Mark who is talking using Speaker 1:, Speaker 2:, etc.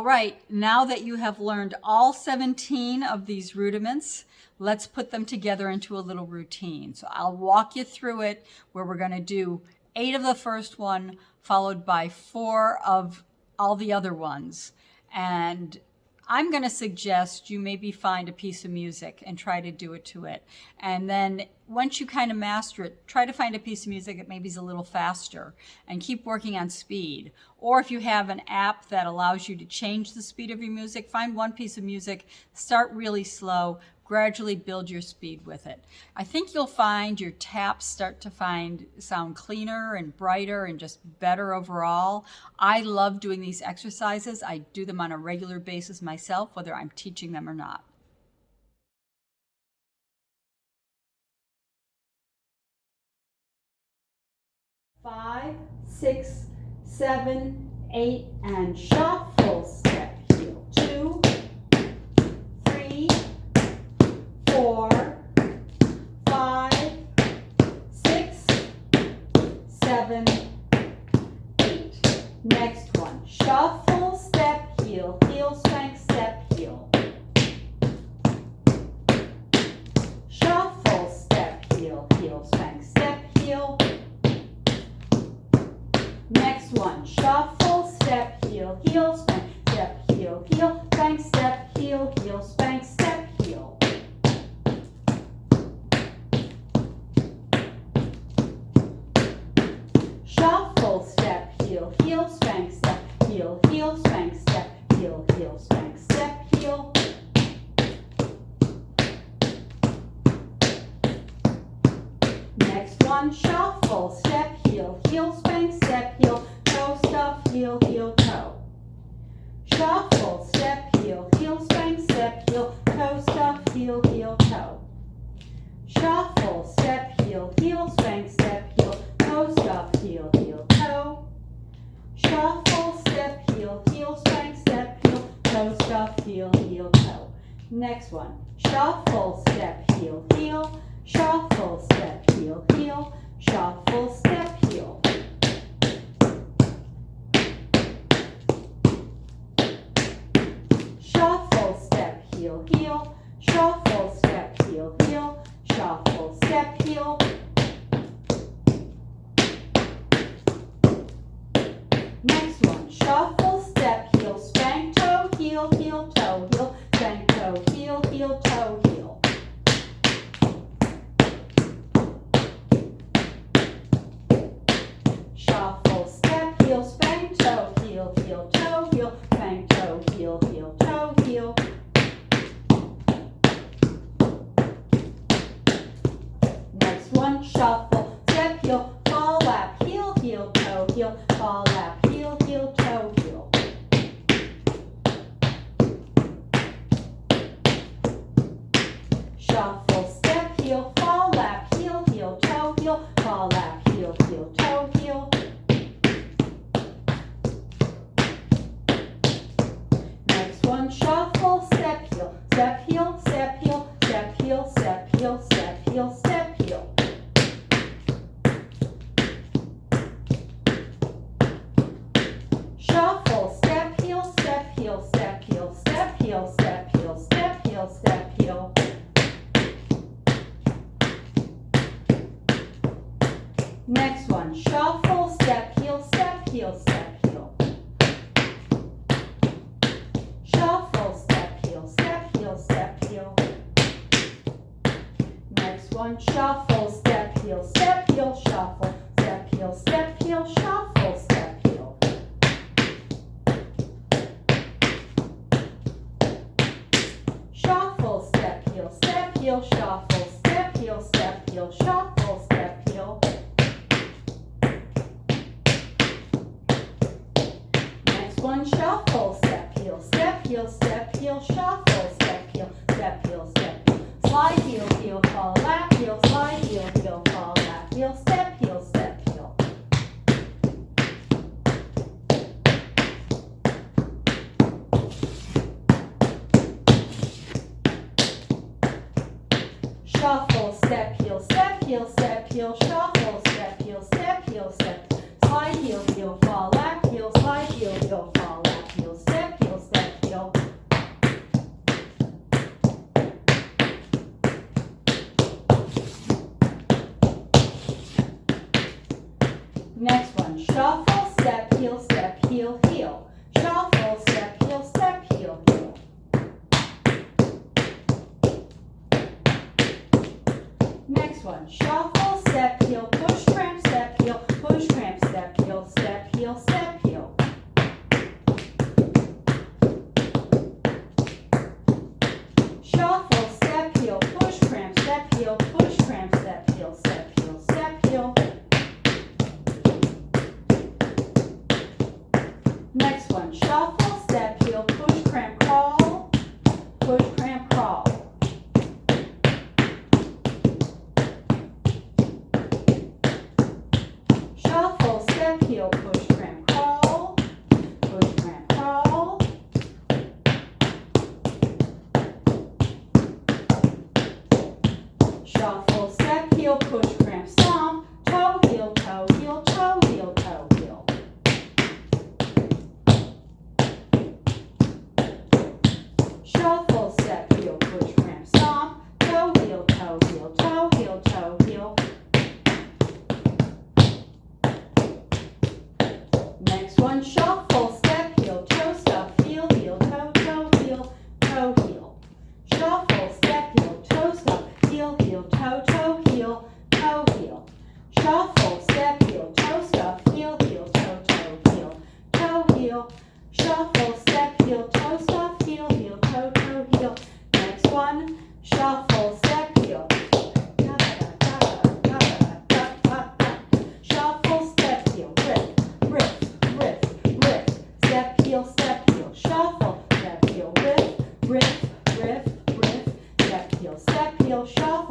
Speaker 1: right, now that you have learned all 17 of these rudiments, let's put them together into a little routine. So I'll walk you through it, where we're going to do 8 of the first one, followed by 4 of all the other ones. And I'm going to suggest you maybe find a piece of music and try to do it to it. And then once you kind of master it, try to find a piece of music that maybe is a little faster and keep working on speed. Or if you have an app that allows you to change the speed of your music, find one piece of music, start really slow, gradually build your speed with it. I think you'll find your taps start to sound cleaner and brighter and just better overall. I love doing these exercises. I do them on a regular basis myself, whether I'm teaching them or not. Five, 6, 7, 8, and shuffle, step, heel. 2, 3, 4, 5, 6, 7, 8. Next one, shuffle, step, heel, heel, spank, step, heel. Shuffle, step, heel, heel, spank, step, heel. Next one, shuffle, step, heel, heel, spank, step, heel, heel, spank, step, heel, heel, spank, step, heel. Shuffle, step, heel, heel, spank, step, heel, heel, spank, step, heel, heel, spank, step, heel. Next one, shuffle, step, heel, heel, spank, step, heel, toe, stuff, heel, heel, toe. Shuffle, step, heel, heel, spank, step, heel, toe, stuff, heel, heel, toe. Shuffle, step, heel, heel, spank, step, heel, toe, stuff, heel, heel, toe. Shuffle, step, heel, heel, spank, step, heel, toe, stuff, heel, heel, toe. Next one, shuffle, step, heel, heel. Shuffle, step, heel, heel. Shuffle, step, heel. Shuffle, step, heel, heel. Shuffle, step, heel, heel. Shuffle, step, heel. Next one, shuffle, step, heel, spank, toe, heel, heel, toe, heel. Spank, toe, heel, heel, toe, heel. Shuffle, step, heel, spank, toe, heel, heel, toe, heel, spank, toe, heel, heel, toe, heel. Next one, shuffle, step, heel, fall, lap, heel, heel, toe, heel, fall, lap, heel, heel, toe, heel. Shuffle, step, heel, fall, lap, heel, heel, toe, heel, fall, lap, heel, heel, toe, heel. Next one, shuffle, step, heel, step, heel, step, heel, step, heel, step, heel, step, heel, step, heel. Shuffle, step, heel, step, heel, step, heel, step, heel, step, heel, step, heel, step, heel. Next one, shuffle, step, heel, step, heel, step, heel. Shuffle, step, heel, step, heel, step, heel. Next one, shuffle, step, heel, step, heel, shuffle, step, heel, step, heel, shuffle, step, heel. Shuffle, step, heel, step, heel, shuffle, step, heel, step, heel, shuffle, step, heel. Next one, shuffle, step, heel, step, heel, step, heel, shuffle, step, heel, step, heel, step, heel. Slide, heel, heel, fall, lap, heel, slide, heel, heel, fall, lap, heel, step, heel, step, heel. Shuffle, step, heel, step, heel, step, heel, shuffle, step, heel, step, heel, step. Slide, heel, heel, fall, lap, heel, slide, heel, heel, fall, lap, heel, step, heel, heel, step, heel. Next one, shuffle, step, heel, heel. Shuffle, step, heel, heel. Next one, shuffle, step, heel, push, cramp, step, heel, push, cramp, step, heel, step, heel, step, heel. Shuffle, step, heel, push, cramp, step, heel, push, cramp, step, heel, step, heel, step, heel. Next one, shuffle, step, heel, push, cramp, crawl, push, cramp, crawl. Shuffle, step, heel, push, cramp, crawl, push, cramp, crawl. Shuffle, step, heel, push, cramp, stomp, toe, heel, toe, heel, toe, heel, toe, heel. Shuffle, step, heel, push, cramp, stomp, toe, heel, toe, heel, toe, heel, toe, heel. Next one, shuffle, step, heel, toe, stop, heel, heel, toe, heel, toe, heel. Shuffle, step, heel, toe, stop, heel, heel, toe, heel, heel. Shuffle, step, heel, toe, stop, heel, heel, toe, heel. Shuffle, step, heel, toe, stop, heel, heel, toe, heel. Next one, shuffle, step, heel. Shuffle, step, heel, riff, step, heel, shuffle, step, heel, riff, step, heel, shuffle.